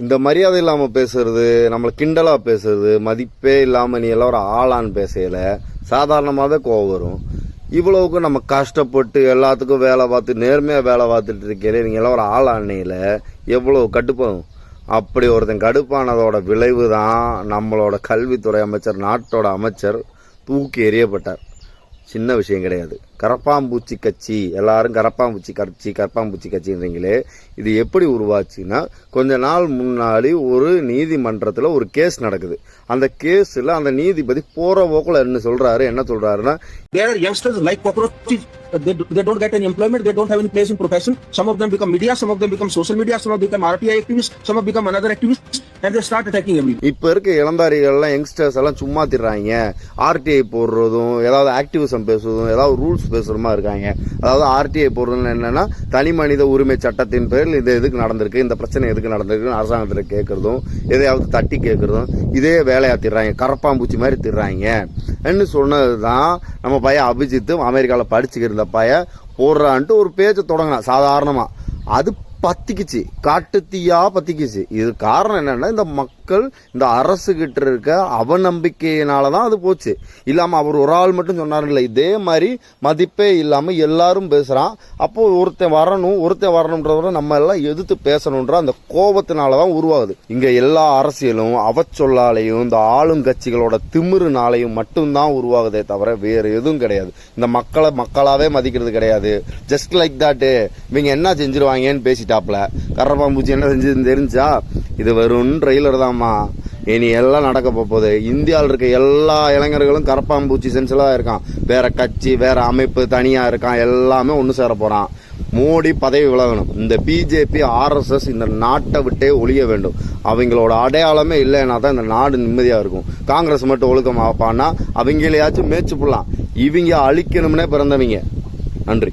இந்த மரியாதை இல்லாமல் பேசுறது, நம்மளை கிண்டலாக பேசுறது, மதிப்பே இல்லாமல் நீ எல்லாம் ஒரு ஆளான்னு பேசல சாதாரணமாகவே கோவம் வரும். இவ்வளவுக்கு நம்ம கஷ்டப்பட்டு எல்லாத்துக்கும் வேலை பார்த்து நேர்மையாக வேலை பார்த்துட்டு இருக்கீங்களே, நீங்கள் எல்லாம் ஒரு ஆளாண்ணையில் எவ்வளோ கடுப்பாகும். அப்படி ஒருத்தன் கடுப்பானதோட விளைவு தான் நம்மளோட கல்வித்துறை அமைச்சர், நாட்டோட அமைச்சர் தூக்கி எறியப்பட்டார். சின்ன விஷயம் கிடையாது. கரப்பாம்பூச்சி கட்சி, எல்லாரும் கரப்பாம்பூச்சி கட்சின்றீங்களே, இது எப்படி உருவாச்சுன்னா, கொஞ்ச நாள் முன்னாடி ஒரு நீதிமன்றத்தில் ஒரு கேஸ் நடக்குது. அந்த கேஸில் அந்த நீதிபதி போற போக்குல என்ன சொல்றாருன்னா, There are youngsters like cockroaches. They don't get any employment. They don't have any place in profession. Some of them become media. Some of them become social media. Some of them become RTI activists. Some of them become another activists. And they start attacking everyone. இப்ப இருக்க இளந்தாரிகள்லாம் youngsters எல்லாம் சும்மா திடுறாங்க. RTI போடுறதும், ஏதாவது activism பேசுறதும், ஏதாவது rules பேசுறமா இருக்காங்க. அதாவது ஆர்டிஐ போடுறதுன்னு என்னன்னா, தனி மனித உரிமை சட்டத்தின் பேரில் இது எதுக்கு நடந்திருக்கு, இந்த பிரச்சனை எதுக்கு நடந்திருக்குன்னு அரசாங்கத்தில் கேட்கறதும், எதையாவது தட்டி கேட்கறதும், இதே வேலையா திடுறாங்க. கரப்பாம்பூச்சி மாதிரி திடுறாங்க என்று சொன்னதுதான் நம்ம பையன் அபிஜித் அமெரிக்காவில் படிச்சுக்கிற பையன் போடுறான்ட்டு ஒரு பேச்சை தொடங்கினா சாதாரணமா. அது பத்திக்குச்சு, காட்டுத்தீயா பத்திக்குச்சு. இது காரணம் என்னன்னா, இந்த மக்கள் இந்த அரசு கிட்ட இருக்க அவநம்பிக்கையினாலதான் அது போச்சு. இல்லாம அவர் ஒரு ஆள் மட்டும் சொன்னார் இல்லை, இதே மாதிரி மதிப்பே இல்லாம எல்லாரும் பேசுறான். அப்போ ஒருத்தன் வரணும்ன்றத நம்ம எல்லாம் எதிர்த்து பேசணும்ன்ற அந்த கோபத்தினாலதான் உருவாகுது. இங்க எல்லா அரசியலும் அவச்சொல்லாலையும் இந்த ஆளுங்கட்சிகளோட திமிருனாலையும் மட்டும்தான் உருவாகுதே தவிர வேற எதுவும் கிடையாது. இந்த மக்களை மக்களாவே மதிக்கிறது கிடையாது. ஜஸ்ட் லைக் தட் இவங்க என்ன செஞ்சிருவாங்கன்னு பேசிட்டாப்ல. கரப்பாம்பூச்சி என்ன செஞ்சதுன்னு தெரிஞ்சா, இது வெறும் ட்ரெய்லர் தான்மா, இனி எல்லாம் நடக்க போகுது. இந்தியாவில் இருக்க எல்லா இளைஞர்களும் கரப்பாம்பூச்சி சென்சிலாக இருக்கான். வேற கட்சி, வேற அமைப்பு தனியா இருக்கான். எல்லாமே ஒன்று சேர போறான். மோடி பதவி விலகணும். இந்த பிஜேபி, RSS இந்த நாட்டை விட்டே ஒழிய வேண்டும். அவங்களோட அடையாளமே இல்லைன்னா தான் இந்த நாடு நிம்மதியா இருக்கும். காங்கிரஸ் மட்டும் ஒழுக்கமாப்பான்னா அவங்களையாச்சும் மேய்ச்சி போடலாம். இவங்க அழிக்கணும்னே பிறந்தவங்க. நன்றி.